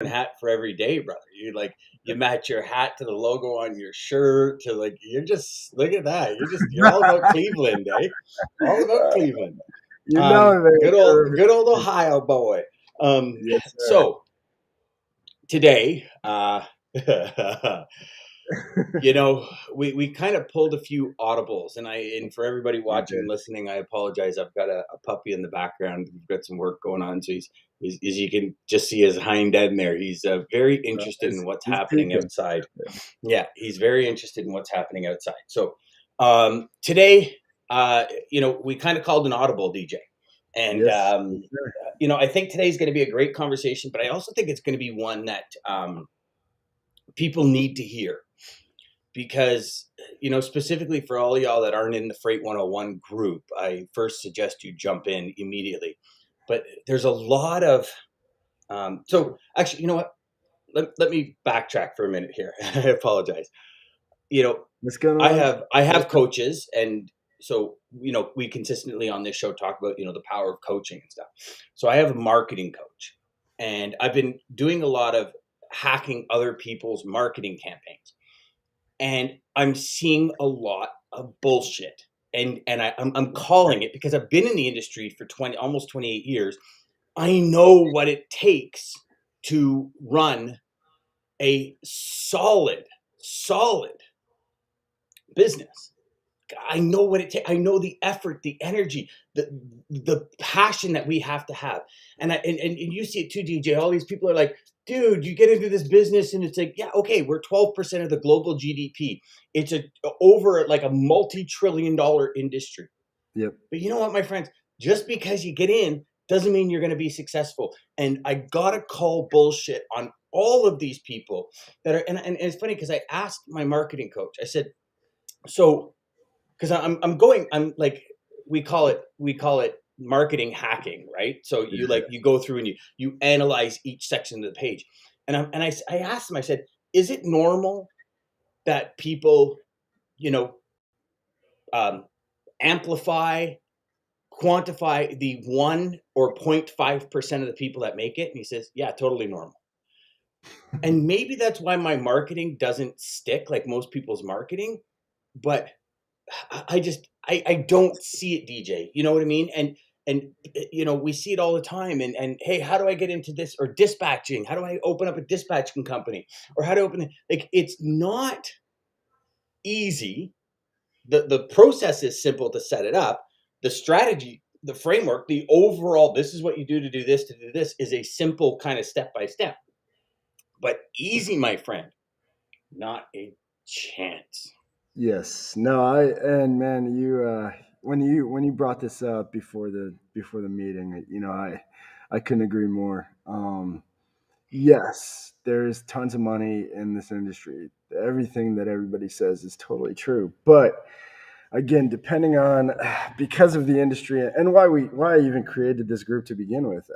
hat for every day, brother. You match your hat to the logo on your shirt to you're just look at that. You're all about Cleveland, eh? All about Cleveland. You know it, Good old Ohio boy. yes, sir. So today, we kind of pulled a few audibles, and for everybody You watching and did. listening, I apologize. I've got a puppy in the background. We've got some work going on, so he's as you can just see his hind end there. He's very interested in what's He's happening peaking. outside. Yeah, he's very interested in what's happening outside. So today, we kind of called an audible, DJ, and Yes, yes, sir. I think today's going to be a great conversation, but I also think it's going to be one that people need to hear because specifically for all y'all that aren't in the Freight 101 group, I first suggest you jump in immediately. But there's a lot of so actually, you know what, let me backtrack for a minute here. I apologize. you know What's going i on? have i have coaches, and so we consistently on this show talk about the power of coaching and stuff. So I have a marketing coach, and I've been doing a lot of hacking other people's marketing campaigns, and I'm seeing a lot of bullshit. I'm calling it because I've been in the industry for almost 28 years. I know what it takes to run a solid business. I know what it takes. I know the effort, the energy, the passion that we have to have. And you see it too, DJ. All these people are like, dude, you get into this business and it's like, yeah, okay, we're 12% of the global GDP. It's over like a multi-trillion-dollar industry. Yep. But you know what, my friends? Just because you get in doesn't mean you're going to be successful. And I gotta call bullshit on all of these people that are. And it's funny because I asked my marketing coach. I said, so because I'm like, we call it marketing hacking, right? So you go through and you analyze each section of the page, and I asked him, I said, is it normal that people you know um, amplify, quantify the 1 or 0.5% of the people that make it? And he says, yeah, totally normal. And maybe that's why my marketing doesn't stick like most people's marketing, but I don't see it, DJ. You know what I mean? And we see it all the time. And hey, how do I get into this or dispatching? How do I open up a dispatching company? Or how to open it? Like, it's not easy. The process is simple to set it up. The strategy, the framework, the overall, this is what you do to do this is a simple kind of step by step. But easy, my friend, not a chance. Yes. No, and man, when you brought this up before the meeting, I couldn't agree more. Yes, there's tons of money in this industry. Everything that everybody says is totally true. But again, depending on because of the industry and why I even created this group to begin with.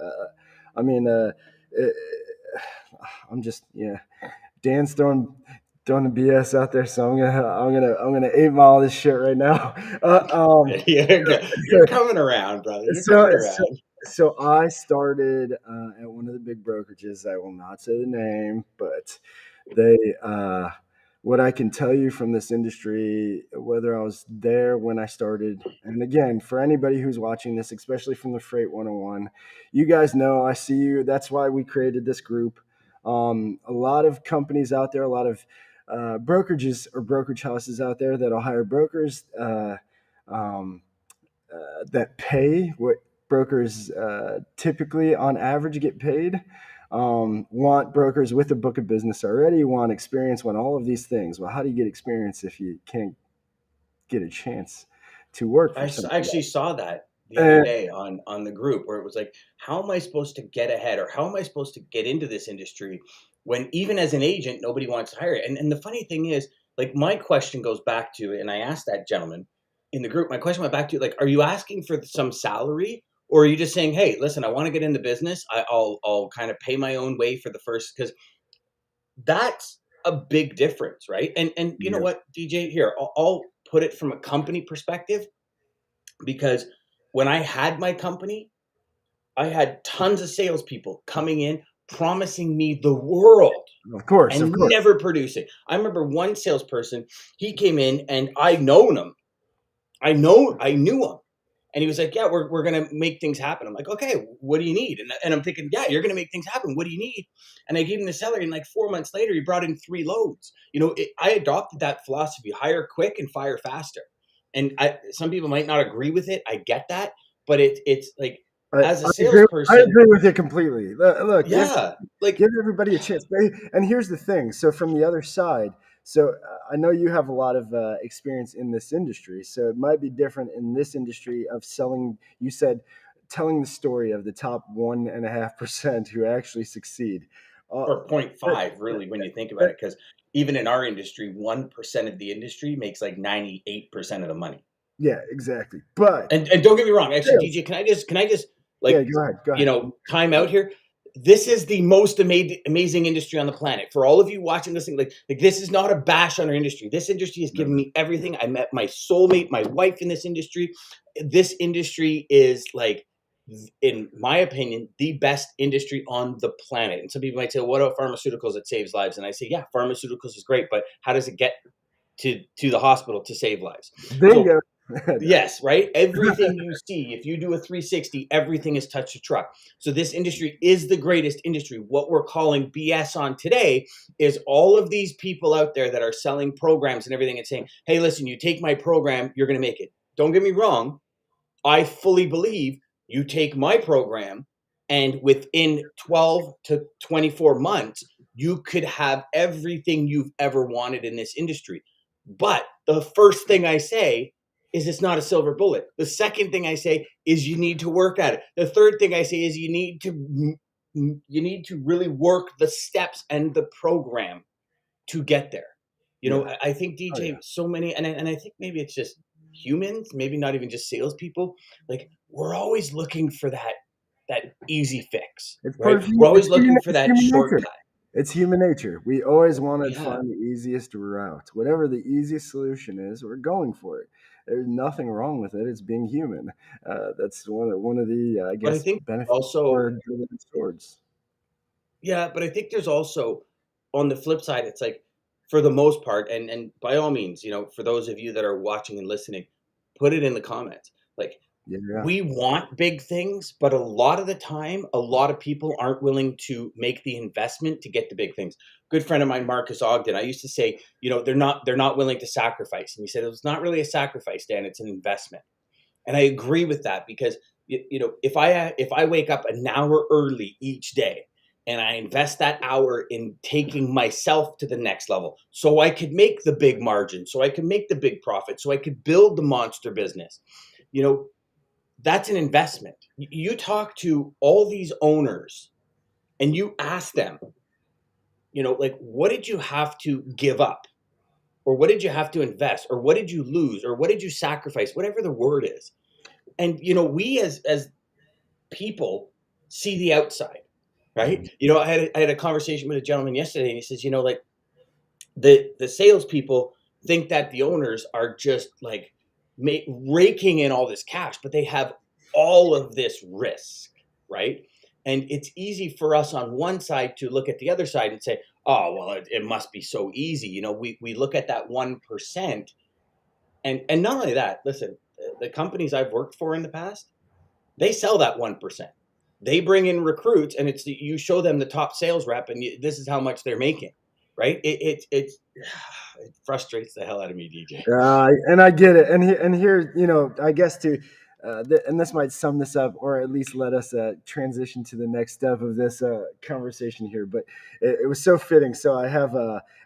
I mean, it, I'm just Dan's throwing the BS out there, so I'm gonna 8 mile this shit right now. You're coming around, brother. You're So coming so around. so I started at one of the big brokerages. I will not say the name, but they what I can tell you from this industry, whether I was there when I started, and again, for anybody who's watching this, especially from the Freight 101, you guys know I see you. That's why we created this group. A lot of companies out there, a lot of brokerages or brokerage houses out there that'll hire brokers um, that pay what brokers typically on average get paid. Want brokers with a book of business already, want experience, want all of these things. Well, how do you get experience if you can't get a chance to work for somebody Actually saw that the other else? day on the group where it was like, how am I supposed to get ahead, or how am I supposed to get into this industry when even as an agent nobody wants to hire it? And the funny thing is, like, my question goes back to, and I asked that gentleman in the group, my question went back to, like, are you asking for some salary, or are you just saying, hey, listen, I want to get in the business. I'll kind of pay my own way for the first, because that's a big difference, right? And you know Yep. what, DJ, here, I'll put it from a company perspective, because when I had my company, I had tons of salespeople coming in, promising me the world Of course, and of course. never producing. I remember one salesperson, he came in and I known him. I knew him. And he was like, "Yeah, we're gonna make things happen." I'm like, "Okay, what do you need?" And I'm thinking, "Yeah, you're gonna make things happen. What do you need?" And I gave him the salary, and like 4 months later, he brought in 3 loads. I adopted that philosophy: hire quick and fire faster. And some people might not agree with it. I get that, but it's like as a I salesperson, agree with you completely. Look, yeah, like give everybody a chance. And here's the thing. So from the other side, so I know you have a lot of experience in this industry. So it might be different in this industry of selling. You said telling the story of the top 1.5% who actually succeed. Uh, or point that, five, really, when you think about that, it, because even in our industry, 1% of the industry makes like 98% of the money. yeah, exactly. But And don't get me wrong, actually, sales, DJ, can I just yeah, like go ahead, go ahead. time out here? This is the most amazing industry on the planet. For all of you watching this thing, like this is not a bash on our industry. This industry has No, given me everything. I met my soulmate, my wife in this industry. This industry is like, in my opinion, the best industry on the planet. And some people might say, "What about pharmaceuticals? It saves lives." And I say, "Yeah, pharmaceuticals is great, but how does it get to the hospital to save lives?" So bingo. yes, right? Everything you see, if you do a 360, everything is touch a truck. So this industry is the greatest industry. What we're calling BS on today is all of these people out there that are selling programs and everything and saying, "Hey, listen, you take my program, you're going to make it." Don't get me wrong. I fully believe you take my program and within 12 to 24 months, you could have everything you've ever wanted in this industry. But the first thing I say is it's not a silver bullet. The second thing I say is you need to work at it. The third thing I say is you need to really work the steps and the program to get there. Yeah. I think Oh yeah. DJ so many, and I think maybe it's just humans, maybe not even just salespeople. Like we're always looking for that easy fix, It's part right? of We're it's always looking for that human nature. shortcut. It's human nature. We always want to Yeah, find the easiest route. Whatever the easiest solution is, we're going for it. There's nothing wrong with it. It's being human. That's one of the I but I guess think benefits also, or double swords. yeah, but I think there's also on the flip side, it's like for the most part, and by all means, for those of you that are watching and listening, put it in the comments. Like Yeah. we want big things, but a lot of the time, a lot of people aren't willing to make the investment to get the big things. Good friend of mine, Marcus Ogden, I used to say, they're not willing to sacrifice. And he said, it's not really a sacrifice, Dan, it's an investment. And I agree with that because if I wake up an hour early each day and I invest that hour in taking myself to the next level so I could make the big margin, so I could make the big profit, so I could build the monster business, you know, that's an investment. You talk to all these owners and you ask them, like, what did you have to give up? Or what did you have to invest? Or what did you lose? Or what did you sacrifice? Whatever the word is. And we as people see the outside, right? I had a conversation with a gentleman yesterday, and he says, like the salespeople think that the owners are just like raking in all this cash, but they have all of this risk, right? And it's easy for us on one side to look at the other side and say, "Oh, well, it must be so easy." We look at that 1%, and not only that. Listen, the companies I've worked for in the past, they sell that 1%. They bring in recruits, and you show them the top sales rep, and this is how much they're making, right? It frustrates the hell out of me, DJ. And I get it. And here, I guess and this might sum this up, or at least let us transition to the next step of this conversation here. But it was so fitting. So I have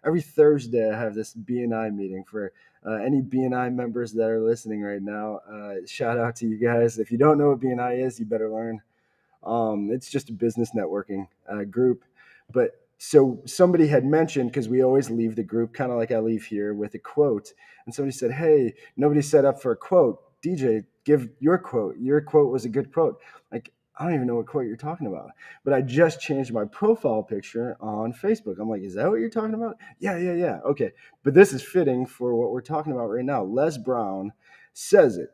every Thursday I have this BNI meeting for any BNI members that are listening right now. Shout out to you guys. If you don't know what BNI is, you better learn. It's just a business networking group. But so somebody had mentioned, because we always leave the group kind of like I leave here with a quote, and somebody said, "Hey, nobody set up for a quote. DJ, give your quote. Your quote was a good quote." Like, I don't even know what quote you're talking about, but I just changed my profile picture on Facebook. I'm like, "Is that what you're talking about?" Yeah, yeah, yeah. Okay, but this is fitting for what we're talking about right now. Les Brown says it.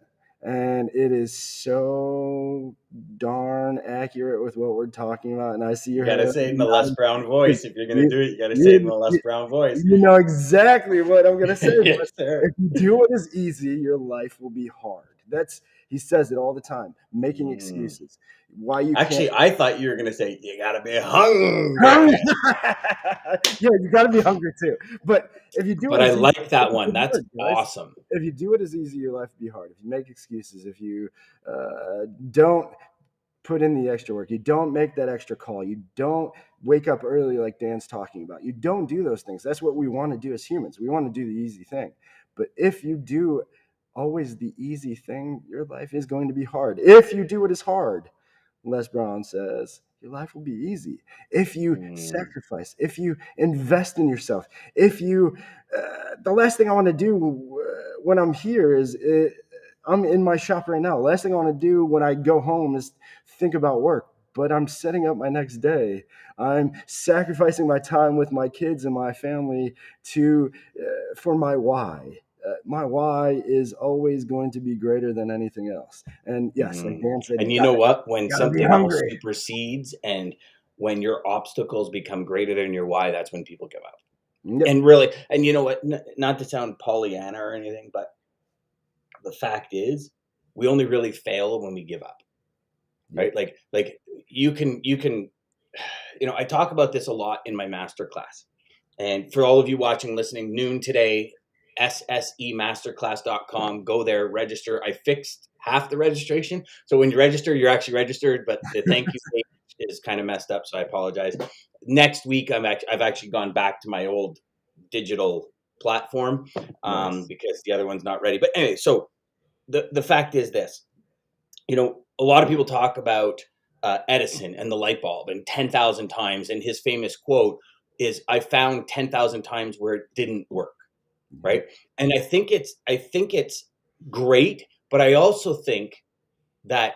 And it is so darn accurate with what we're talking about. And I see You your got head to up say it in and the Les nodding, Brown 'cause voice. If you're going to you, do it, you got to say it in you, the Les you, Brown voice. you know exactly what I'm going to say. But Yes, sir. if you do what is easy, your life will be hard. He says it all the time, making Mm. excuses. Why you can't. Actually, I thought you were going to say you got to be hungry. Yeah, you got to be hungry too. But if you do But it I as easy, like it that one. will be That's hard, guys. awesome. If you do it as easy, your life will be hard. If you make excuses, if you don't put in the extra work, you don't make that extra call, you don't wake up early like Dan's talking about, you don't do those things. That's what we want to do as humans. We want to do the easy thing. But if you do always the easy thing, your life is going to be hard. If you do what is hard, Les Brown says, your life will be easy. If you Mm. sacrifice, if you invest in yourself, if you, the last thing I want to do when I'm here is, I'm in my shop right now. Last thing I want to do when I go home is think about work, but I'm setting up my next day. I'm sacrificing my time with my kids and my family to for my why. My why is always going to be greater than anything else. And yes, like Mm. Dan said, And you know what? When you gotta be something else hungry. supersedes and when your obstacles become greater than your why, that's when people give up. Yep. And really, and you know what? Not to sound Pollyanna or anything, but the fact is, we only really fail when we give up, Yep. right? Like you can, I talk about this a lot in my master class. And for all of you watching, listening, noon today, ssemasterclass.com. Go there, register. I fixed half the registration. So when you register, you're actually registered, but the thank you page is kind of messed up. So I apologize. Next week, I've actually gone back to my old digital platform Nice. because the other one's not ready. But anyway, so the fact is this, a lot of people talk about Edison and the light bulb and 10,000 times. And his famous quote is, I found 10,000 times where it didn't work. Yep. Right. And I think it's great, but I also think that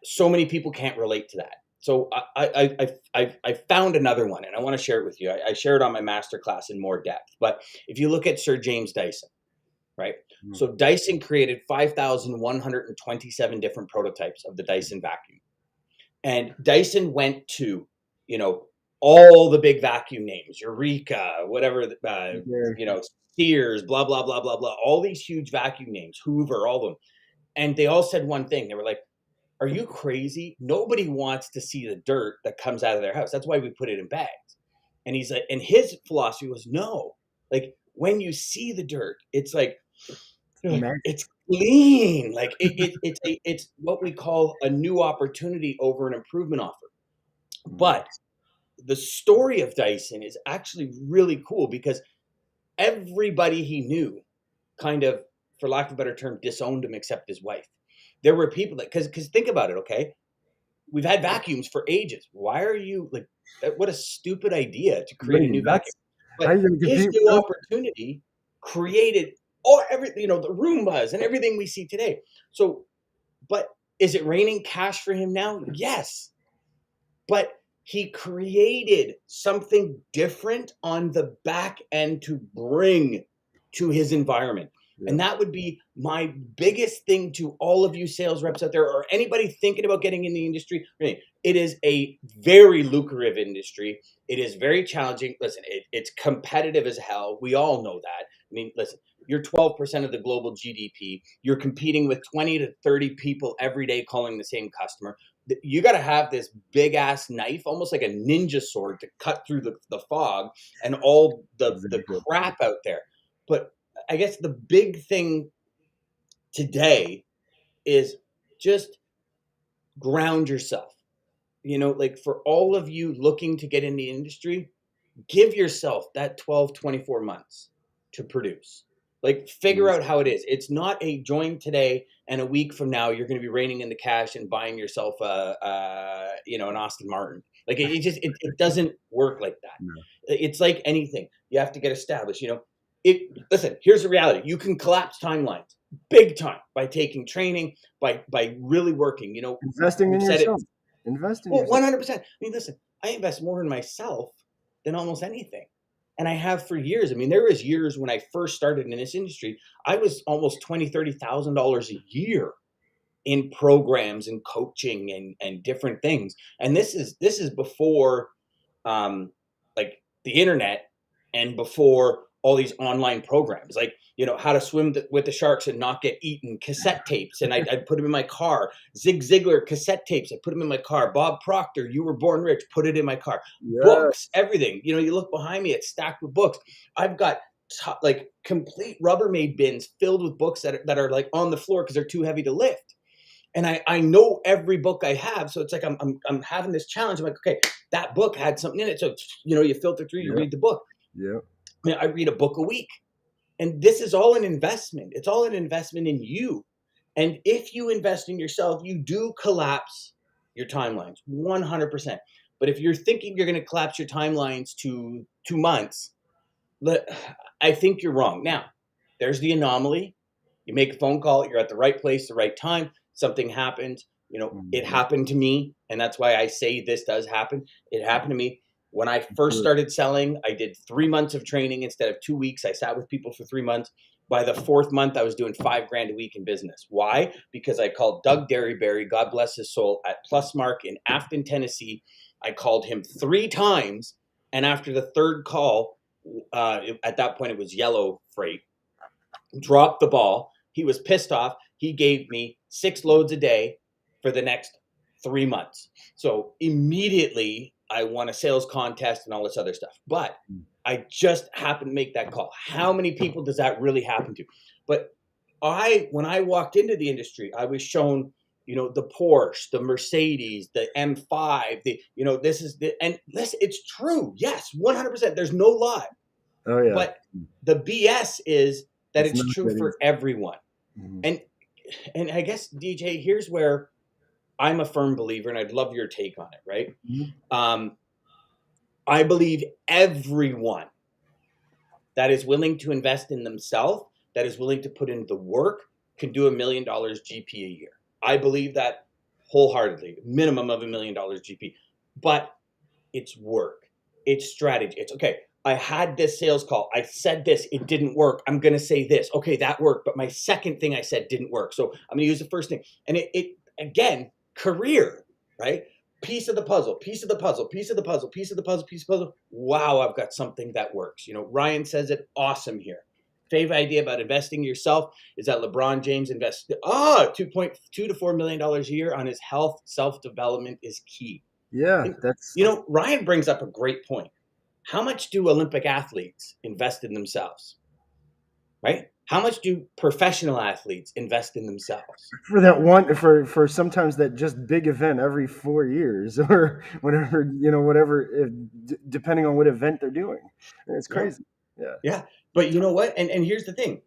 so many people can't relate to that. So I found another one and I want to share it with you. I share it on my masterclass in more depth. But if you look at Sir James Dyson, right? Mm. So Dyson created 5,127 different prototypes of the Dyson vacuum. And Dyson went to, you know, all the big vacuum names, Eureka, whatever, There. you know, Sears, blah, blah, blah, blah, blah, all these huge vacuum names, Hoover, all of them. And they all said one thing. They were like, are you crazy? Nobody wants to see the dirt that comes out of their house. That's why we put it in bags. And he's like, and his philosophy was no, like when you see the dirt, it's like, Magic. it's clean. Like it's what we call a new opportunity over an improvement offer. But Nice. the story of Dyson is actually really cool because everybody he knew kind of, for lack of a better term, disowned him except his wife. There were people that, because think about it, okay? We've had vacuums for ages. Why are you like, what a stupid idea to What create are a you, new vacuum. nuts? How are But you going to his compete new with opportunity created all everything, the Roombas and everything we see today. So, but is it raining cash for him now? Yes. But he created something different on the back end to bring to his environment. those? And that would be my biggest thing to all of you sales reps out there or anybody thinking about getting in the industry. It is a very lucrative industry. It is very challenging. Listen, it's competitive as hell. We all know that. I mean, listen, you're 12% of the global GDP. You're competing with 20 to 30 people every day calling the same customer. You got to have this big ass knife, almost like a ninja sword, to cut through the fog and all the Exactly. crap out there. But I guess the big thing today is just ground yourself. Like for all of you looking to get in the industry, give yourself that 12, 24 months to produce. Like figure Easy. out how it is. It's not a join today and a week from now you're going to be reining in the cash and buying yourself an Austin Martin. Like it doesn't work like that. No. It's like anything. You have to get established. Listen, here's the reality. You can collapse timelines big time by taking training, by really working. Investing in We've said it. yourself. Invest in Well, yourself. 100%. I mean, listen, I invest more in myself than almost anything. And I have for years. I mean, there was years when I first started in this industry, I was almost $20,000, $30,000 a year. in programs and coaching and different things. And this is before like the internet and before all these online programs, like, how to swim with the sharks and not get eaten, cassette tapes. And I'd put them in my car. Zig Ziglar cassette tapes. I put them in my car. Bob Proctor, You Were Born Rich, put it in my car. Books, Yes. everything. You look behind me, it's stacked with books. I've got like complete Rubbermaid bins filled with books that are like on the floor because they're too heavy to lift. And I know every book I have, so it's like I'm having this challenge. I'm like, okay, that book had something in it, so you filter through, you Yep. read the book. Yep. I mean, I read a book a week, and this is all an investment. It's all an investment in you. And if you invest in yourself, you do collapse your timelines 100%. But if you're thinking you're going to collapse your timelines to 2 months, I think you're wrong. Now, there's the anomaly. You make a phone call, you're at the right place, the right time, something happens. It Mhm. happened to me. And that's why I say this does happen. It happened to me. When I first Good. started selling, I did 3 months of training instead of 2 weeks. I sat with people for 3 months. By the fourth month, I was doing $5,000 a week in business. Why? Because I called Doug Derryberry, God bless his soul, at Plusmark in Afton, Tennessee. I called him 3 times. And after the third call, at that point, it was Yellow Freight, dropped the ball. He was pissed off. He gave me 6 loads a day for the next 3 months. So immediately I won a sales contest and all this other stuff. But I just happened to make that call. How many people does that really happen to? But when I walked into the industry, I was shown, the Porsche, the Mercedes, the M5, this is and listen, it's true. Yes, 100%. There's no lie. Oh yeah. But the BS is that It's it's not true that for easy. everyone. Mhm. And I guess, DJ, here's where I'm a firm believer, and I'd love your take on it, right? Mhm. Um, I believe everyone that is willing to invest in themselves, that is willing to put in the work, can do $1 million GP a year. I believe that wholeheartedly, minimum of $1 million GP. But it's work. It's strategy. It's okay. I had this sales call. I said this. It didn't work. I'm going to say this. Okay, that worked. But my second thing I said didn't work. So I'm going to use the first thing. And it again, career, right? Piece of the puzzle, piece of the puzzle, piece of the puzzle, piece of the puzzle, piece of the puzzle. Wow, I've got something that works. Ryan says it awesome here. Favorite idea about investing in yourself is that LeBron James invests 2.2 to $4 million a year on his health. Self-development is key. Yeah, And, that's Ryan brings up a great point. How much do Olympic athletes invest in themselves? Right? How much do professional athletes invest in themselves? for that one for sometimes that just big event every 4 years or whatever, whatever, depending on what event they're doing. It's Yeah. crazy. Yeah. Yeah. But you know what? And here's the thing.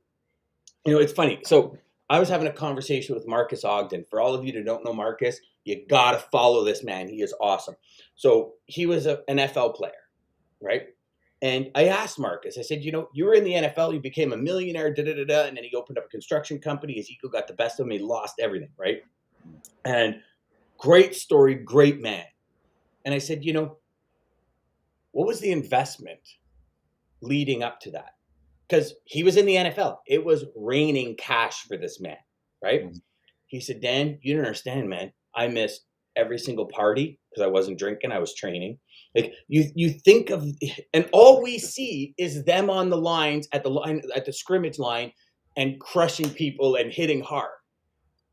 It's funny. So I was having a conversation with Marcus Ogden. For all of you that don't know Marcus, you gotta follow this man. He is awesome. So he was an NFL player, right? And I asked Marcus, I said, you were in the NFL, you became a millionaire, da da da da, and then he opened up a construction company. His ego got the best of him. He lost everything, right? And great story, great man. And I said, what was the investment leading up to that? Because he was in the NFL. It was raining cash for this man, right? Mhm. He said, Dan, you don't understand, man. I missed every single party because I wasn't drinking, I was training. Like you think of, and all we see is them on the lines at the scrimmage line and crushing people and hitting hard.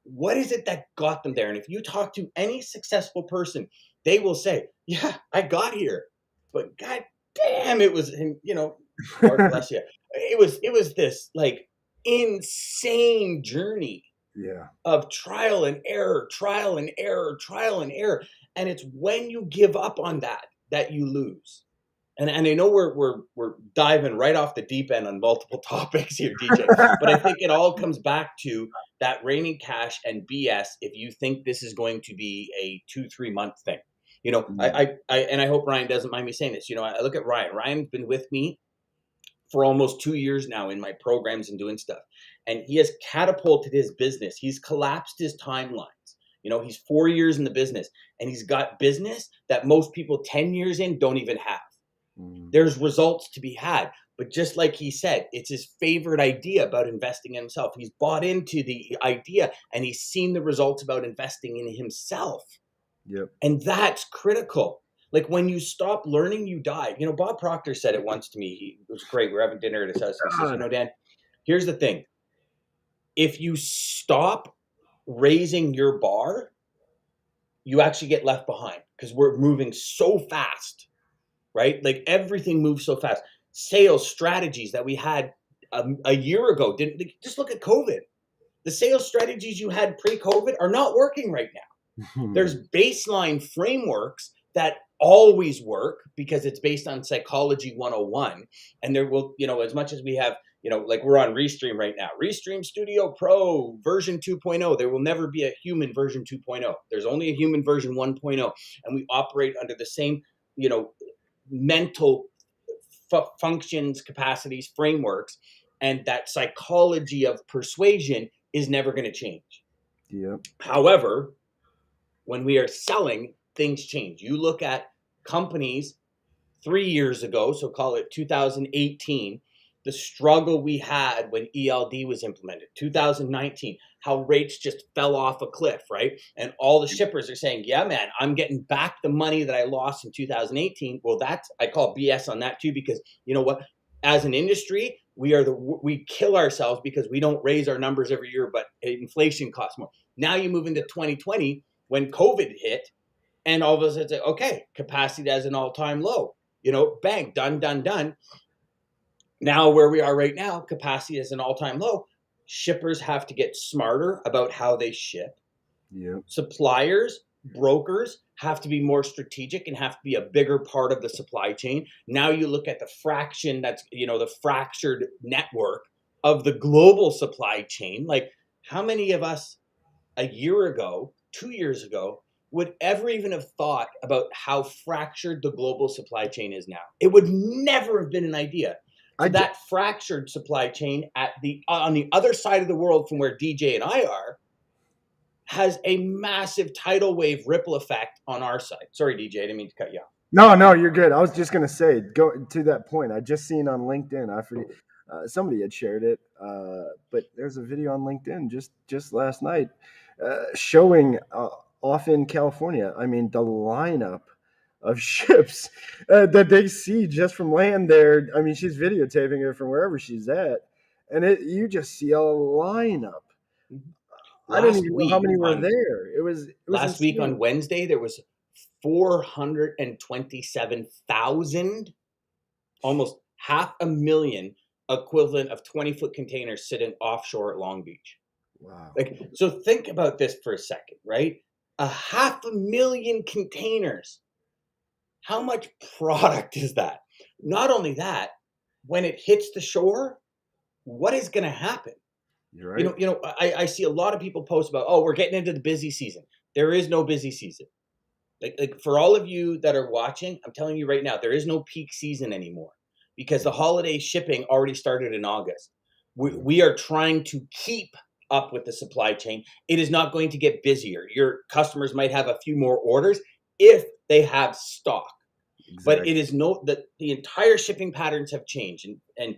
What is it that got them there? And if you talk to any successful person, they will say, yeah, I got here. But god damn, it was, and Lord bless you. It was this like insane journey Yeah. of trial and error, trial and error, trial and error. And it's when you give up on that you lose. And I know we're diving right off the deep end on multiple topics here, DJ. But I think it all comes back to that raining cash and BS. If you think this is going to be a 2-3 month thing, Mm. and I hope Ryan doesn't mind me saying this. I look at Ryan. Ryan's been with me for almost 2 years now in my programs and doing stuff. And he has catapulted his business. He's collapsed his timelines. He's 4 years in the business and he's got business that most people 10 years in don't even have. Mm. There's results to be had. But just like he said, it's his favorite idea about investing in himself. He's bought into the idea and he's seen the results about investing in himself. Yep. And that's critical. Like when you stop learning, you die. You know, Bob Proctor said it once to me. It was great. We're having dinner at his house. And he says, you God. know, Dan, here's the thing. If you stop raising your bar, you actually get left behind because we're moving so fast, right? Like everything moves so fast. Sales strategies that we had a year ago didn't just look at COVID. The sales strategies you had pre-COVID are not working right now. There's baseline frameworks that always work because it's based on psychology 101. And there will, you know, as much as we have, you know, like we're on Restream right now, Restream Studio Pro version 2.0, there will never be a human version 2.0. There's only a human version 1.0. And we operate under the same, you know, mental functions, capacities, frameworks. And that psychology of persuasion is never going to change. Yep. However, when we are selling, things change. You look at companies 3 years ago, so call it 2018, the struggle we had when ELD was implemented, 2019, how rates just fell off a cliff, right? And all the shippers are saying, yeah, man, I'm getting back the money that I lost in 2018. Well, that's, I call BS on that too, because you know what? As an industry, we kill ourselves because we don't raise our numbers every year, but inflation costs more. Now you move into 2020 when COVID hit, and all of a sudden, okay, capacity has an all-time low. You know, bang, done, done, done. Now, where we are right now, capacity is an all-time low. Shippers have to get smarter about how they ship. Yep. Suppliers, brokers have to be more strategic and have to be a bigger part of the supply chain. Now you look at the fraction that's, you know, the fractured network of the global supply chain. Like, how many of us a year ago, 2 years ago, would ever even have thought about how fractured the global supply chain is now? It would never have been an idea. So I j- that fractured supply chain at the on the other side of the world from where DJ and I are has a massive tidal wave ripple effect on our side. Sorry, DJ, I didn't mean to cut you off. No, no, you're good. I was just gonna say, go to that point. I just seen on LinkedIn. I forget somebody had shared it, but there's a video on LinkedIn just last night showing off in California. I mean, the lineup of ships that they see just from land there. I mean, she's videotaping it from wherever she's at, and you just see a lineup. I don't Last even know how week many were on there. It was last week on insane. Wednesday, there was 427,000, almost half a million equivalent of 20-foot containers sitting offshore at Long Beach. Wow. Like, so think about this for a second, right? A half a million containers. How much product is that? Not only that, when it hits the shore, what is going to happen? You're right. I see a lot of people post about, oh, we're getting into the busy season. There is no busy season. Like for all of you that are watching, I'm telling you right now, there is no peak season anymore because the holiday shipping already started in August. We are trying to keep up with the supply chain. It is not going to get busier. Your customers might have a few more orders if they have stock, but Exactly. it is no that the entire shipping patterns have changed. And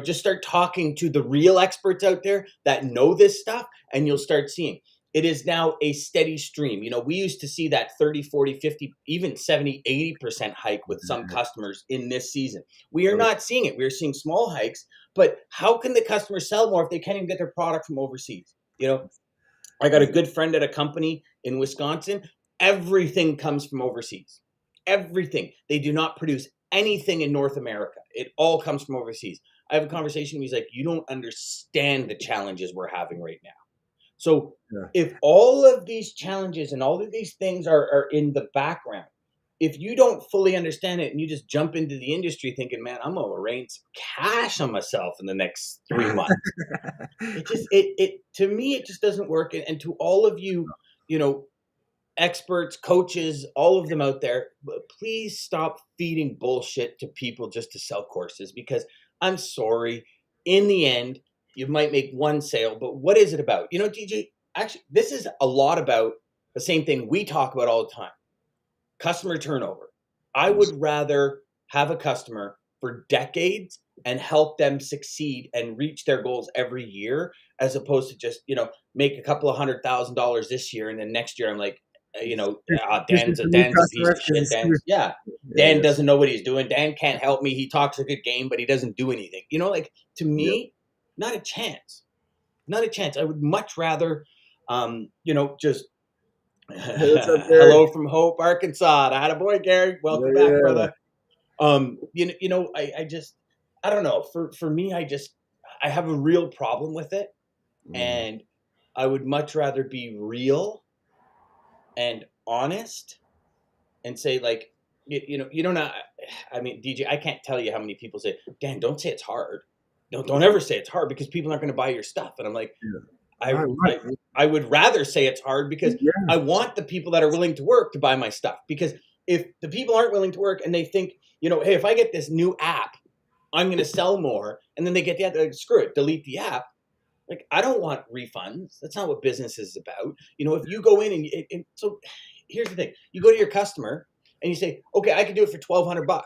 just start talking to the real experts out there that know this stuff, and you'll start seeing it is now a steady stream. We used to see that 30, 40, 50, even 70, 80% hike with some customers in this season. We are Oh, not seeing it. We're seeing small hikes, but how can the customers sell more if they can't even get their product from overseas? I got a good friend at a company in Wisconsin. Everything comes from overseas. Everything. They do not produce anything in North America. It all comes from overseas. I have a conversation. He's like, you don't understand the challenges we're having right now. So yeah. if all of these challenges and all of these things are in the background, if you don't fully understand it and you just jump into the industry thinking, man, I'm gonna rain some cash on myself in the next 3 months, it just it to me it just doesn't work. And to all of you, you know, experts, coaches, all of them out there, please stop feeding bullshit to people just to sell courses, because I'm sorry, in the end, you might make one sale, but what is it about? DJ, actually, this is a lot about the same thing we talk about all the time: customer turnover. I would rather have a customer for decades and help them succeed and reach their goals every year, as opposed to just, make a couple of $100,000 this year. And then next year I'm like, Just get some new Dan's a piece customers of because shit. it's too. Yeah, Dan yeah, doesn't know what he's doing. Dan can't help me. He talks a good game, but he doesn't do anything. Like, to yep. me, not a chance. Not a chance. I would much rather, just Hey, what's up, Gary? hello from Hope, Arkansas. Attaboy, Gary. Yeah, Welcome back, yeah. brother. I just, I don't know. For me, I have a real problem with it, Mm, and I would much rather be real and honest and say, like, you don't know. I mean, DJ, I can't tell you how many people say, Dan, don't say it's hard. Don't ever say it's hard, because people aren't going to buy your stuff. And I'm like, yeah. I, Right, I, I would rather say it's hard, because yeah. I want the people that are willing to work to buy my stuff. Because if the people aren't willing to work and they think, hey, if I get this new app, I'm going to sell more, and then they get the app, like, screw it, delete the app. Like, I don't want refunds. That's not what business is about. If you go in and so here's the thing: you go to your customer and you say, okay, I can do it for $1,200.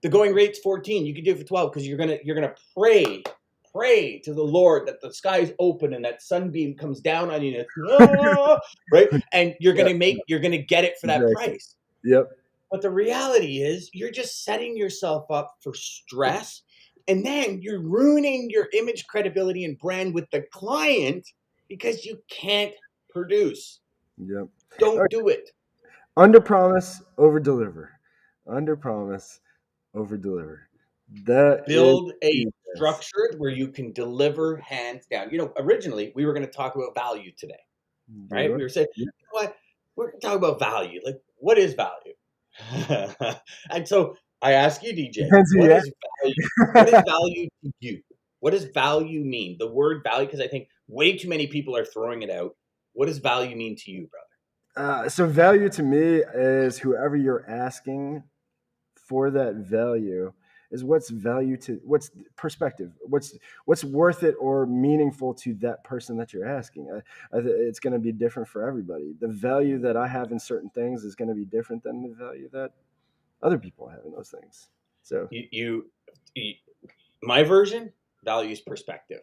The going rate's 14. You can do it for 12, because you're gonna pray to the Lord that the sky's open and that sunbeam comes down on you, and right, and you're Yeah, gonna get it for that exactly. price. Yep. But the reality is, you're just setting yourself up for stress, and then you're ruining your image, credibility, and brand with the client, because you can't produce. Yep. Don't do it. Under promise, over deliver. Under promise, over deliver. That is Build a yes. structure where you can deliver hands down. Originally we were going to talk about value today, You're right? right. We were saying, Yeah. what, we're going to talk about value. Like, what is value? And so I ask you, DJ, Depends who what you is value? What is ask. value to you? What does value mean? The word value, because I think way too many people are throwing it out. What does value mean to you, brother? So value to me is whoever you're asking for that value is what's perspective, what's worth it or meaningful to that person that you're asking. It's going to be different for everybody. The value that I have in certain things is going to be different than the value that other people have in those things. So You my version, value is perspective.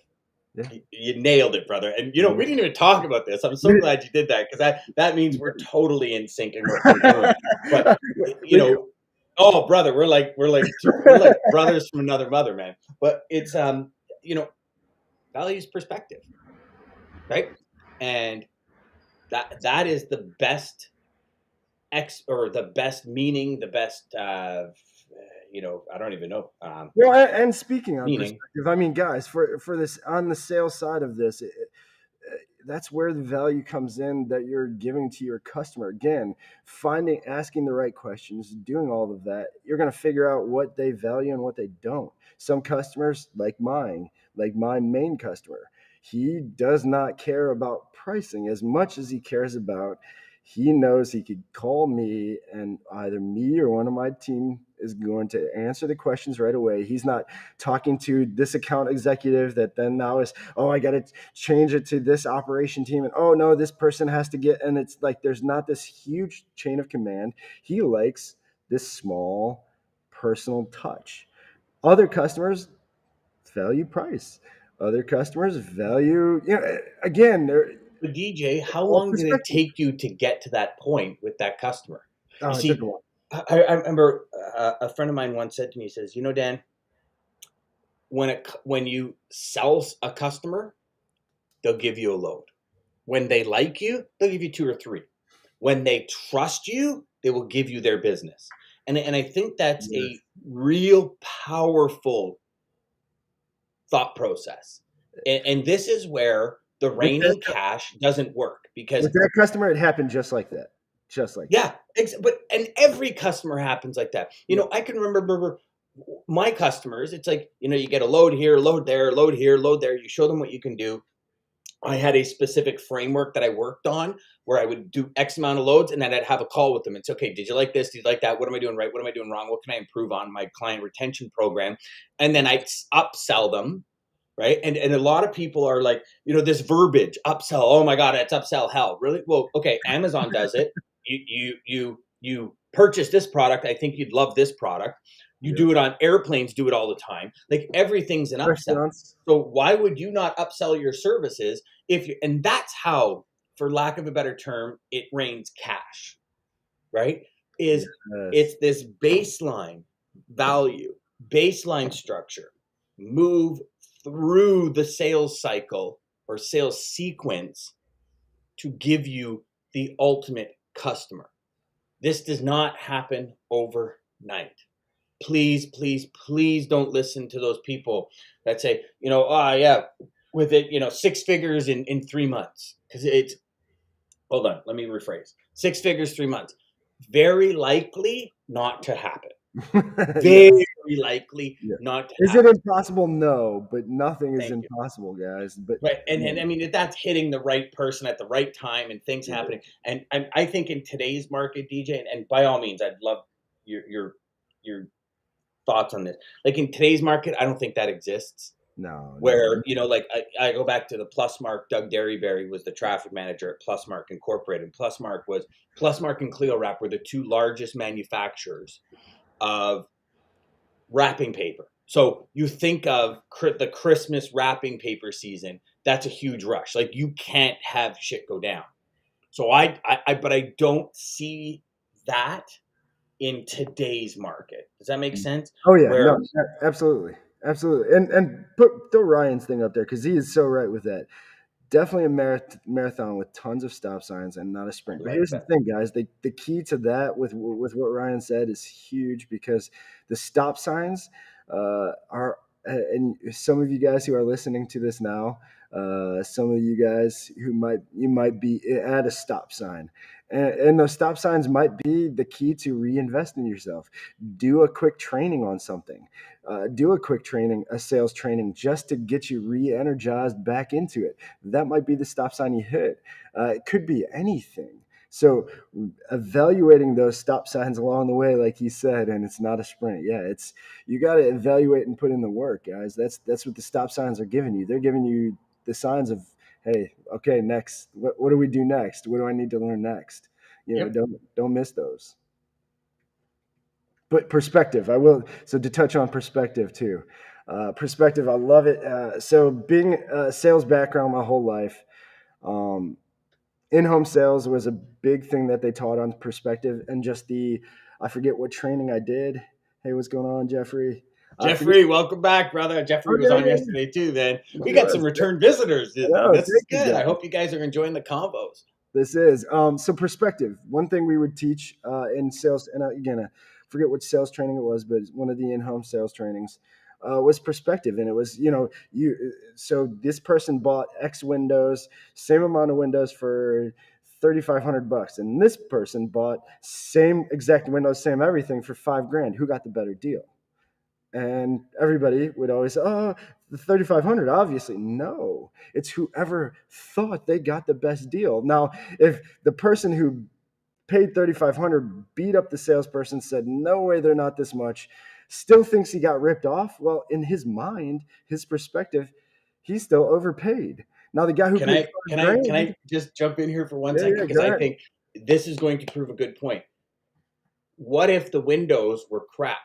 yeah. You nailed it, brother. And we Yeah. didn't even talk about this. I'm so glad you did that, because that means we're totally in sync in what we're doing. But you We- know, oh, brother, we're like brothers from another mother, man. But it's values perspective, right? And that is the best or the best meaning, the best I don't even know, well, and speaking on meaning. perspective, I mean, guys, for this on the sales side of this, that's where the value comes in that you're giving to your customer. Again, asking the right questions, doing all of that, you're going to figure out what they value and what they don't. Some customers, like mine, like my main customer, he does not care about pricing as much as he cares about, he knows he could call me and either me or one of my team is going to answer the questions right away. He's not talking to this account executive that then now is, oh, I got to change it to this operation team. And oh, no, this person has to get, and it's like there's not this huge chain of command. He likes this small personal touch. Other customers value price. Other customers value, again, they're But DJ, how all long did it perspective. take you to get to that point with that customer? You Oh, it took a see, while. I remember a friend of mine once said to me, he says, Dan, when you sell a customer, they'll give you a load. When they like you, they'll give you two or three. When they trust you, they will give you their business. And I think that's Yes. a real powerful thought process. And this is where the With that, raining cash doesn't work, because with that customer, it happened just like that. Just like that. yeah, but every customer happens like that. Yep. I can remember my customers. It's like, you get a load here, load there, load here, load there. You show them what you can do. I had a specific framework that I worked on where I would do X amount of loads, and then I'd have a call with them. It's okay. Did you like this? Did you like that? What am I doing right? What am I doing wrong? What can I improve on my client retention program? And then I'd upsell them. Right. And a lot of people are like, this verbiage, upsell. Oh my God, it's upsell hell. Really? Well, okay. Amazon does it. You purchase this product. I think you'd love this product. You Yeah. do it on airplanes, do it all the time. Like everything's an upsell. Restaurants. So why would you not upsell your services if you, and that's how, for lack of a better term, it rains cash, right? Is Yes. it's this baseline value, baseline structure, move through the sales cycle or sales sequence to give you the ultimate customer. This does not happen overnight. Please, please, please don't listen to those people that say, oh yeah, with it, 6 figures in 3 months. Because it's, hold on, let me rephrase. 6 figures, 3 months. Very likely not to happen. Very Yes. likely Yeah. not to Is it happen. impossible? No, but nothing is Thank you. impossible, guys. But Right. And yeah, I mean, that's hitting the right person at the right time and things it is. happening. And I think in today's market, DJ, and by all means, I'd love your thoughts on this. Like in today's market, I don't think that exists. No, no. Where, like I go back to the Plusmark. Doug Derryberry was the traffic manager at Plusmark Incorporated. Plusmark and Clio Wrap were the two largest manufacturers of wrapping paper. So you think of the Christmas wrapping paper season, that's a huge rush. Like you can't have shit go down. So but I don't see that in today's market. Does that make sense? Oh yeah, Where no, absolutely, absolutely. And throw Ryan's thing up there because he is so right with that. Definitely a marathon with tons of stop signs and not a I sprint. But like here's the that. thing, guys. The key to that with what Ryan said is huge because the stop signs are, and some of you guys who are listening to this now, some of you guys who might be at a stop sign, and those stop signs might be the key to reinvest in yourself. Do a quick training on something. Do a quick training, a sales training, just to get you re-energized back into it. That might be the stop sign you hit. It could be anything. So evaluating those stop signs along the way, like he said, and it's not a sprint. Yeah, it's you got to evaluate and put in the work, guys. That's what the stop signs are giving you. They're giving you the signs of, hey, okay, next. What do we do next? What do I need to learn next? Yep. Don't miss those. But perspective, I will. So to touch on perspective too, perspective, I love it. So being a sales background my whole life, um, in-home sales was a big thing that they taught on perspective and just I forget what training I did. Hey, what's going on, Jeffrey? I forget. Jeffrey, welcome back, brother. Oh Jeffrey was yeah, on yeah, yesterday too. Then yeah. we He got some was. return visitors. I know. This is Thank you, good. I guys. hope you guys are enjoying the combos. This is so perspective. One thing we would teach in sales, and again, I forget which sales training it was, but one of the in-home sales trainings was perspective, and it was you. So this person bought X windows, same amount of windows for $3,500, and this person bought same exact windows, same everything for $5,000. Who got the better deal? And everybody would always, oh, the 3,500. Obviously, no, it's whoever thought they got the best deal. Now, if the person who paid 3,500 beat up the salesperson, said, no way, they're not this much, still thinks he got ripped off, well, in his mind, his perspective, he's still overpaid. Now, the guy who Can paid I five can I can grand, I just jump in here for one yeah, second yeah, because go I ahead. think this is going to prove a good point. What if the windows were crap?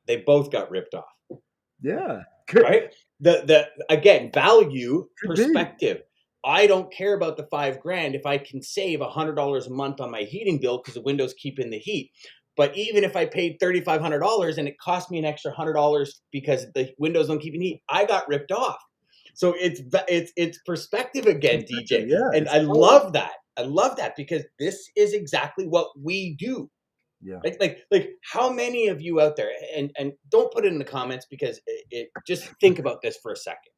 They both got ripped off, Yeah, could right? The again, value, be. perspective. I don't care about the $5,000 if I can save $100 a month on my heating bill because the windows keep in the heat. But even if I paid $3,500 and it cost me an extra $100 because the windows don't keep in heat, I got ripped off. So it's perspective again, DJ, Yeah, and it's I all, love that. I love that because this is exactly what we do. yeah. Like how many of you out there, and don't put it in the comments because it just think about this for a second,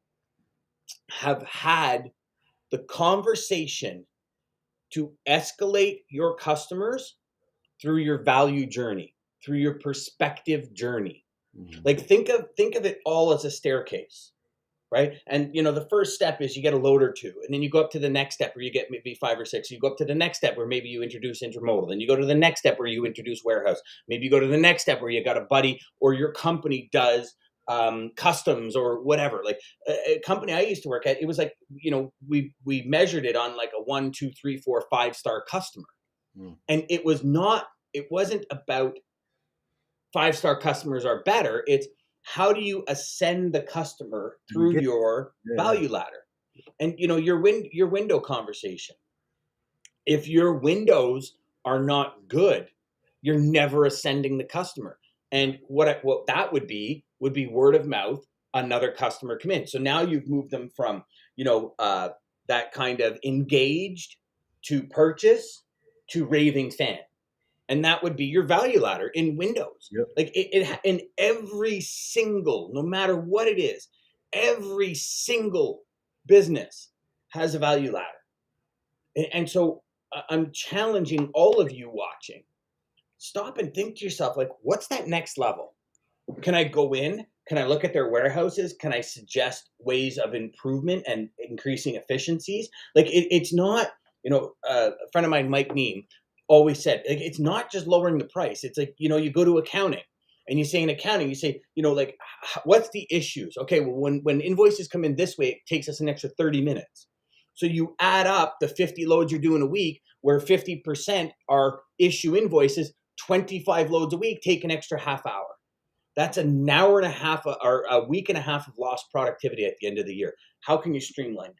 have had the conversation to escalate your customers through your value journey, through your perspective journey. Mhm. Like think of it all as a staircase, right? And the first step is you get a load or two, and then you go up to the next step where you get maybe 5 or 6. You go up to the next step where maybe you introduce intermodal. Then you go to the next step where you introduce warehouse. Maybe you go to the next step where you got a buddy or your company does customs or whatever. Like a company I used to work at, it was like we measured it on like a 1, 2, 3, 4, 5-star customer, Mm. and it was not it wasn't about 5-star customers are better. It's how do you ascend the customer You through get your yeah, value ladder? And your window conversation. If your windows are not good, you're never ascending the customer. And what that would be word of mouth. Another customer come in. So now you've moved them from that kind of engaged to purchase to raving fan, and that would be your value ladder in Windows. yep. Like in every single, no matter what it is, every single business has a value ladder. And so I'm challenging all of you watching. Stop and think to yourself, like, what's that next level? Can I go in? Can I look at their warehouses? Can I suggest ways of improvement and increasing efficiencies? Like, it's not, a friend of mine, Mike Neem, always said, like, it's not just lowering the price. It's like, you go to accounting and you say in accounting, you say, like, what's the issues? Okay, well, when invoices come in this way, it takes us an extra 30 minutes. So you add up the 50 loads you're doing a week, where 50% are issue invoices, 25 loads a week take an extra half hour. That's an hour and a half or a week and a half of lost productivity at the end of the year. How can you streamline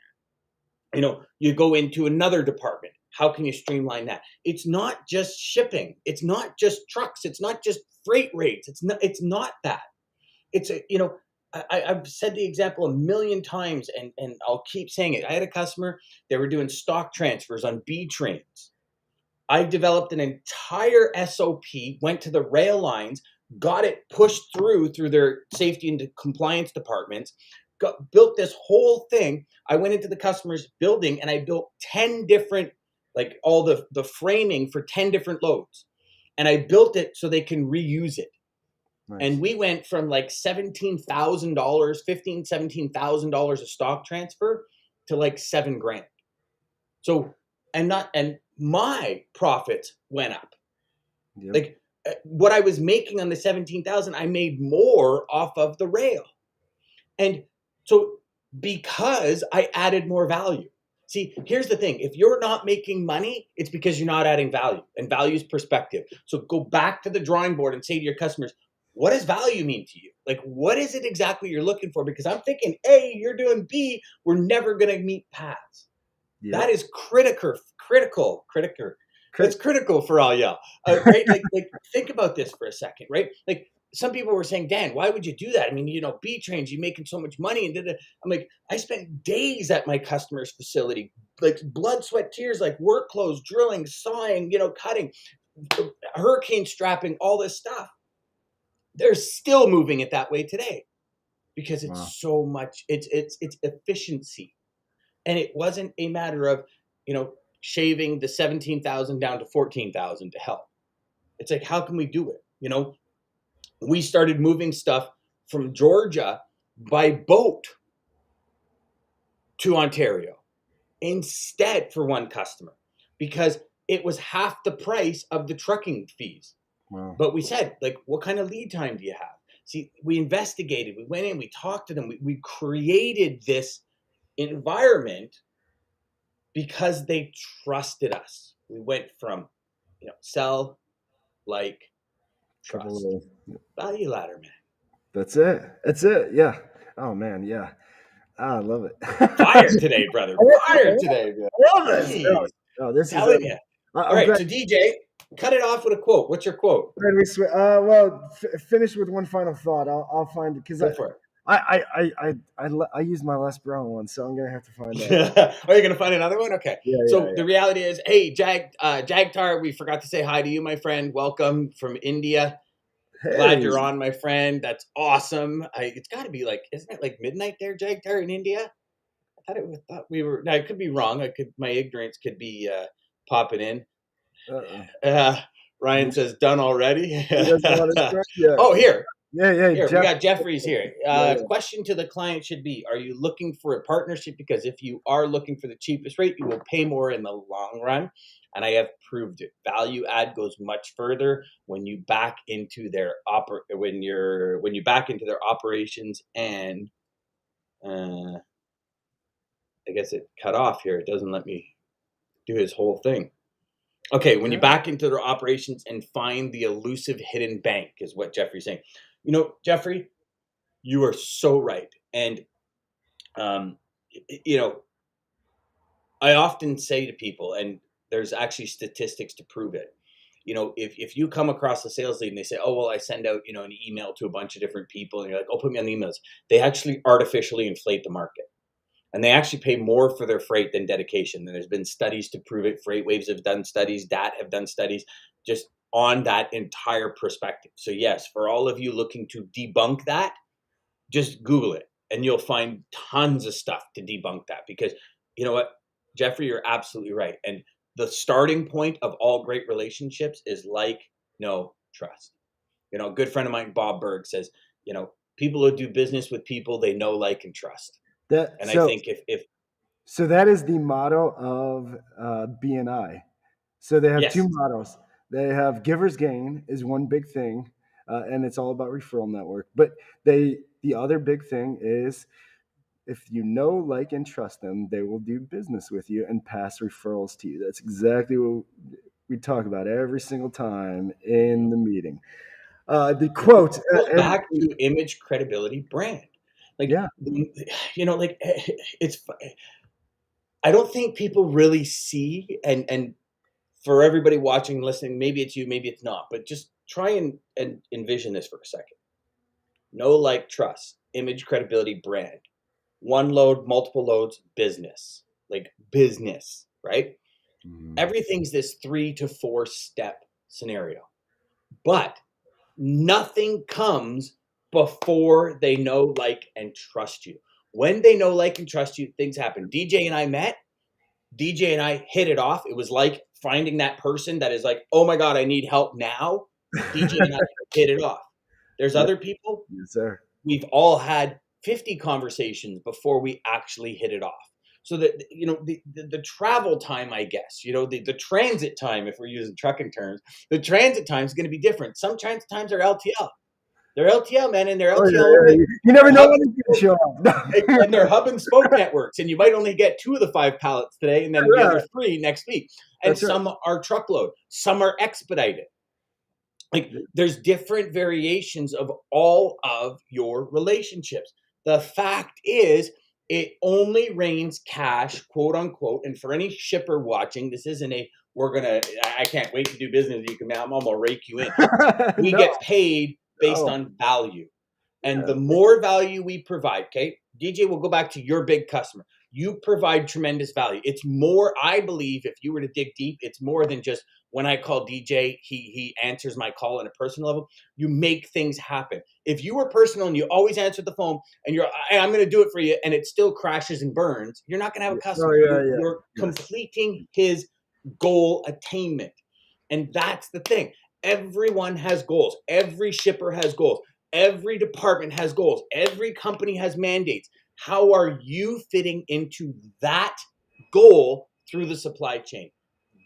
that? You go into another department. How can you streamline that? It's not just shipping. It's not just trucks. It's not just freight rates. It's not that. I've said the example a million times, and I'll keep saying it. I had a customer, they were doing stock transfers on B trains. I developed an entire SOP, went to the rail lines, got it pushed through their safety and compliance departments, built this whole thing. I went into the customer's building and I built 10 different, like all the framing for 10 different loads. And I built it so they can reuse it. And Nice. we went from like $17,000, $17,000 of stock transfer to like $7,000. So, and my profits went up. Yep. Like what I was making on the 17,000, I made more off of the rail. And so because I added more value. See, here's the thing. If you're not making money, it's because you're not adding value, and value is perspective. So go back to the drawing board and say to your customers, what does value mean to you? Like, what is it exactly you're looking for? Because I'm thinking A, you're doing B, we're never going to meet paths. That Yep. is critical. That's Crit- critical for all y'all, right? Like, think about this for a second, right? Like, some people were saying, Dan, why would you do that? I mean, B trains, you're making so much money, and I'm like, I spent days at my customer's facility, like blood, sweat, tears, like work clothes, drilling, sawing, cutting, hurricane strapping, all this stuff. They're still moving it that way today because Wow. it's so much. It's efficiency. And it wasn't a matter of, shaving the 17,000 down to 14,000 to help. It's like, how can we do it? We started moving stuff from Georgia by boat to Ontario instead for one customer because it was half the price of the trucking fees. Wow. But we said, like, what kind of lead time do you have? See, we investigated, we went in, we talked to them, we created this environment because they trusted us. We went from, sell, like, trust. Triple. Value ladder, man. That's it. That's it. Yeah. Oh man. Yeah. I love it. Fire today, brother. Fire today, man. I love this. Jeez. Oh, this is. Telling you. All I'm right. glad. So, DJ, cut it off with a quote. What's your quote? Glad we well, finish with one final thought. I'll find it because Go for I used my Les Brown one, so I'm gonna have to find out. it. Are you going to find another one? Okay. Yeah. Yeah. So, the reality is, hey, Jagtar, we forgot to say hi to you, my friend. Welcome from India. Glad Hey. you're on, my friend. That's awesome. It's got to be like, isn't it like midnight there, Jagtar, in India? I thought we were. Now, I could be wrong. My ignorance could be popping in. Uh-uh. Uh, Ryan says done already. He doesn't want his friend yet. Oh, here Yeah. we Jeff. got Jeffrey's here. Yeah. Question to the client should be: are you looking for a partnership? Because if you are looking for the cheapest rate, you will pay more in the long run. And I have proved it. Value add goes much further when you back into their when you back into their operations. And I guess it cut off here. It doesn't let me do his whole thing. Okay, when you Yeah. back into their operations and find the elusive hidden bank, is what Jeffrey's saying. Jeffrey, you are so right. And um, you know, I often say to people, and there's actually statistics to prove it. If you come across a sales lead and they say, "Oh, well, I send out, an email to a bunch of different people," and you're like, "Oh, put me on the emails," they actually artificially inflate the market, and they actually pay more for their freight than dedication. And there's been studies to prove it. Freight Waves have done studies, DAT have done studies, just on that entire perspective. So yes, for all of you looking to debunk that, just Google it and you'll find tons of stuff to debunk that, because you know what, Jeffrey, you're absolutely right. And the starting point of all great relationships is like, no, trust. A good friend of mine, Bob Berg, says, people who do business with people they know, like, and trust. That And I so think if so that is the motto of BNI. So they have two yes, mottos. They have givers gain is one big thing, and it's all about referral network. But the other big thing is if you know, like, and trust them, they will do business with you and pass referrals to you. That's exactly what we talk about every single time in the meeting. The quote, it goes back to image, credibility, brand. Like, yeah, like, it's, I don't think people really see, and for everybody watching and listening, maybe it's you, maybe it's not, but just try and envision this for a second. Know, like, trust, image, credibility, brand. One load, multiple loads, business. Like, business, right? mm, Everything's this 3 to 4 step scenario. But nothing comes before they know, like, and trust you. When they know, like, and trust you, things happen. DJ and I met. DJ and I hit it off. It was like finding that person that is like, "Oh my god, I need help now." DJ and I hit it off. There's yeah, other people, yes, sir. we've all had 50 conversations before we actually hit it off. So that, the travel time, I guess, the transit time, if we're using trucking terms, the transit time is going to be different. Some transit times are LTL. They're LTL, man, and they're Oh yeah, LTL yeah. only. You never They're know hub when and it's spoke, gonna show up. and they're hub and spoke networks, and you might only get 2 of the 5 pallets today, and then the other Right. 3 next week. And That's right. some are truckload, some are expedited. Like, there's different variations of all of your relationships. The fact is, it only rains cash, quote unquote. And for any shipper watching, this isn't a, I can't wait to do business. You can, I'm gonna rake you in. We No. get paid based Oh, on value. And yeah. the more value we provide, okay, DJ, we'll go back to your big customer. You provide tremendous value. It's more, I believe, if you were to dig deep, it's more than just when I call DJ, he answers my call on a personal level. You make things happen. If you were personal and you always answered the phone and you're, "Hey, I'm going to do it for you," and it still crashes and burns, you're not going to have Yeah. a Oh customer. yeah, You're yeah. you're Yes. completing his goal attainment. And that's the thing. Everyone has goals. Every shipper has goals. Every department has goals. Every company has mandates. How are you fitting into that goal through the supply chain?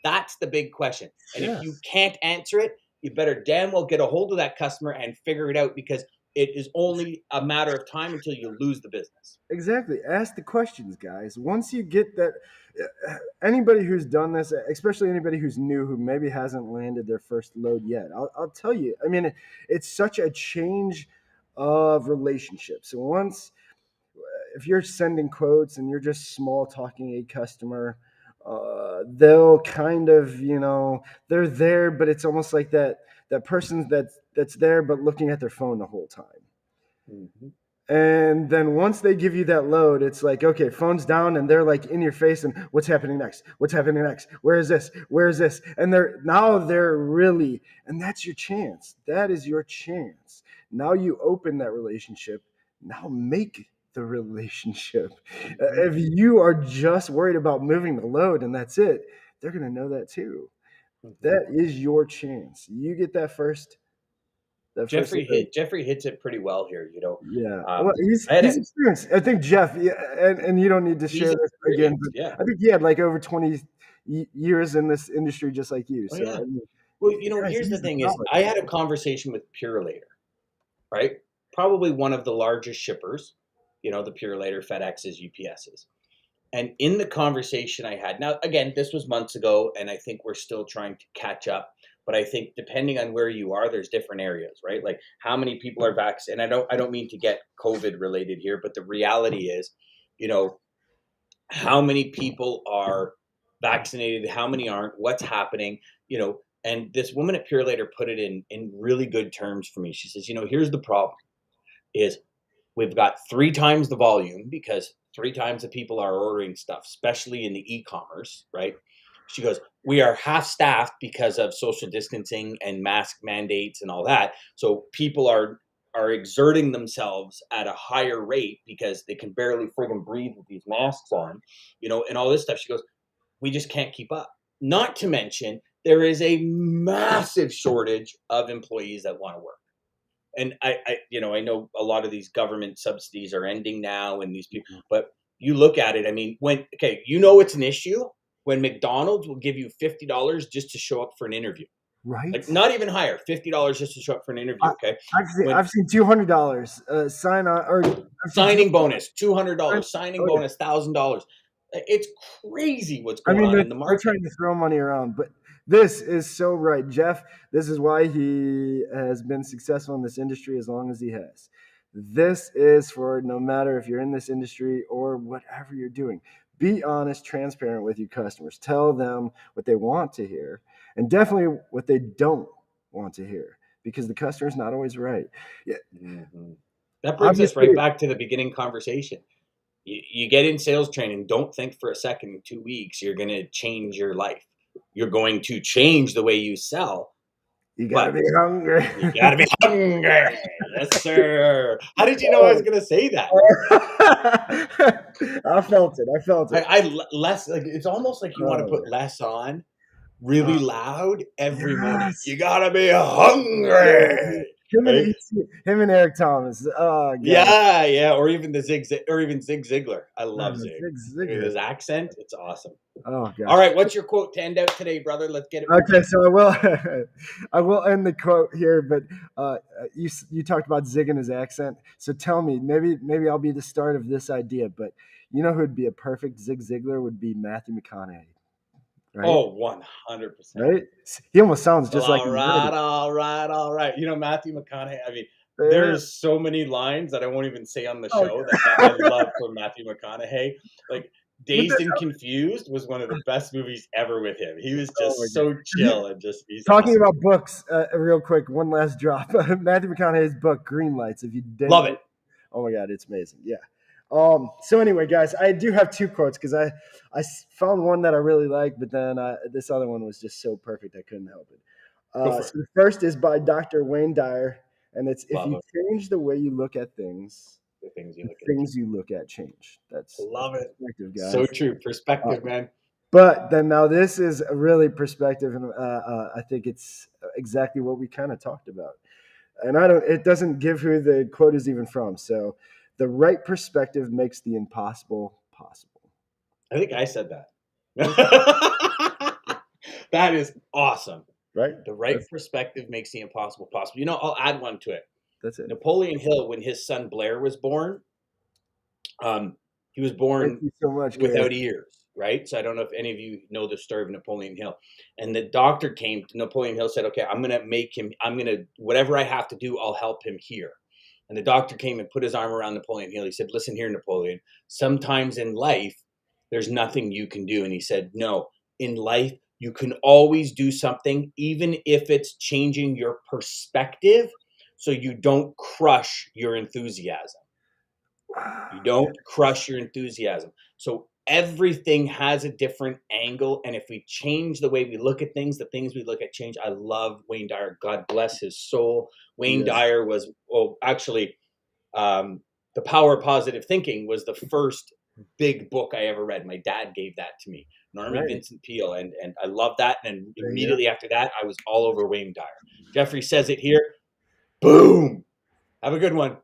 That's the big question. And if you Yes. can't answer it, you better damn well get a hold of that customer and figure it out, because it is only a matter of time until you lose the business. Exactly. Ask the questions, guys. Once you get that, anybody who's done this, especially anybody who's new who maybe hasn't landed their first load yet, I'll tell you. I mean, it's such a change of relationships. So once, if you're sending quotes and you're just small talking a customer, they'll kind of, they're there, but it's almost like that person that's there but looking at their phone the whole time. Mhm. And then once they give you that load, it's like, okay, phone's down, and they're like in your face, and what's happening next? What's happening next? Where is this? Where is this? And they're really, and that's your chance. That is your chance. Now you open that relationship. Now make the relationship. Mhm. If you are just worried about moving the load and that's it, they're gonna know that too. Mhm. That is your chance. You get that first load. Jeffrey hits it pretty well here. Yeah. Well, Um, he's I had a, he's experienced. I think Jeff, yeah, and you don't need to he's share this again, experienced, but yeah. I think he had like over 20 years in this industry just like you. Oh So yeah. I mean, Well, guys, here's the he's a thing is, solid. I had a conversation with Purelator, right? Probably one of the largest shippers, the Purelator, FedEx's, UPS's. And in the conversation I had, now again, this was months ago, and I think we're still trying to catch up. But I think depending on where you are, there's different areas, right? Like how many people are vaccinated. And I don't mean to get COVID related here, but the reality is, you know, how many people are vaccinated, how many aren't, what's happening, you know. And this woman at Pure Later put it in really good terms for me. She says, you know, here's the problem is we've got 3 times the volume because 3 times the people are ordering stuff, especially in the e-commerce, right? She goes, we are half staffed because of social distancing and mask mandates and all that. So people are exerting themselves at a higher rate because they can barely friggin' breathe with these masks on, you know, and all this stuff. She goes, we just can't keep up. Not to mention, there is a massive shortage of employees that want to work. And you know, I know a lot of these government subsidies are ending now, and these people, but you look at it. I mean, when okay, you know it's an issue when McDonald's will give you $50 just to show up for an interview, Right? like not even higher, $50 just to show up for an I, interview. Okay, I've seen when I've seen $200 sign on, or I've seen signing 200. bonus, $200, signing Oh yeah. bonus, $1,000. It's crazy what's I going mean, on in the they're market. trying to throw money around, but this is so right, Jeff. This is why he has been successful in this industry as long as he has. This is for no matter if you're in this industry or whatever you're doing. Be honest, transparent with your customers. Tell them what they want to hear and definitely what they don't want to hear because the customer's not always right. Yeah, Mhm. That brings us obviously, right back to the beginning conversation. You get in sales training, don't think for a second in 2 weeks you're going to change your life. You're going to change the way you sell, you got to but be hungry. you got to be hungry. Yes, sir. How did you know I was going to say that? I felt it. I felt it. Less like it's almost like you want to Oh, put less on really loud every morning. yes. You got to be Yeah, hungry. Right? him and Eric Thomas. Oh god. Yeah, yeah, or even or even Zig Ziglar. I love Zig. Zig With Ziglar. his accent, it's awesome. Oh All gosh. right, what's your quote to end out today, brother? Let's get it Okay, moving. so I will I will end the quote here, but you talked about Zig and his accent. So tell me, maybe I'll be the start of this idea, but you know who would be a perfect Zig Ziglar would be Matthew McConaughey, right? Oh, 100%. Right? He almost sounds Well, just like all him right, already. all right, all right. You know, Matthew McConaughey, I mean, Yeah. there's so many lines that I won't even say on the Oh, show that I love from Matthew McConaughey. Like, but Dazed and Confused was one of the best movies ever with him. He was oh my just god. so chill and just, he's Talking awesome. about books, real quick, one last drop. Matthew McConaughey's book, Green Lights. If you didn't, Love it. oh my god, it's amazing. Yeah. So anyway, guys, I do have 2 quotes because found one that I really like, but then this other one was just so perfect I couldn't help it. Go for it. So the first is by Dr. Wayne Dyer, and it's if Love you it. change the way you look at things, The things you the look at. things you look at change. That's Love it. perspective, So guys. true. Uh, Perspective, man. but then now this is a really perspective, and I think it's exactly what we kind of talked about. And I don't. It doesn't give who the quote is even from. So, the right perspective makes the impossible possible. I think I said that. That is awesome. Right? The right perspective makes the impossible possible. You know, I'll add one to it. That's it. Napoleon Hill, when his son Blair was born, he was Thank born you so much, Gary. without ears, right? So I don't know if any of you know the story of Napoleon Hill. And the doctor came to Napoleon Hill, said, okay, whatever I have to do, I'll help him hear. And the doctor came and put his arm around Napoleon Hill. He said, listen here, Napoleon, sometimes in life, there's nothing you can do. And he said, no, in life, you can always do something, even if it's changing your perspective, so you don't crush your enthusiasm. You don't crush your enthusiasm. So everything has a different angle. And if we change the way we look at things, the things we look at change. I love Wayne Dyer. God bless his soul. Wayne Yes. Dyer was, actually, The Power of Positive Thinking was the first big book I ever read. My dad gave that to me, Norman Right. Vincent Peale. And I love that. And There you go. immediately after that, I was all over Wayne Dyer. Jeffrey says it here. Boom. Have a good one.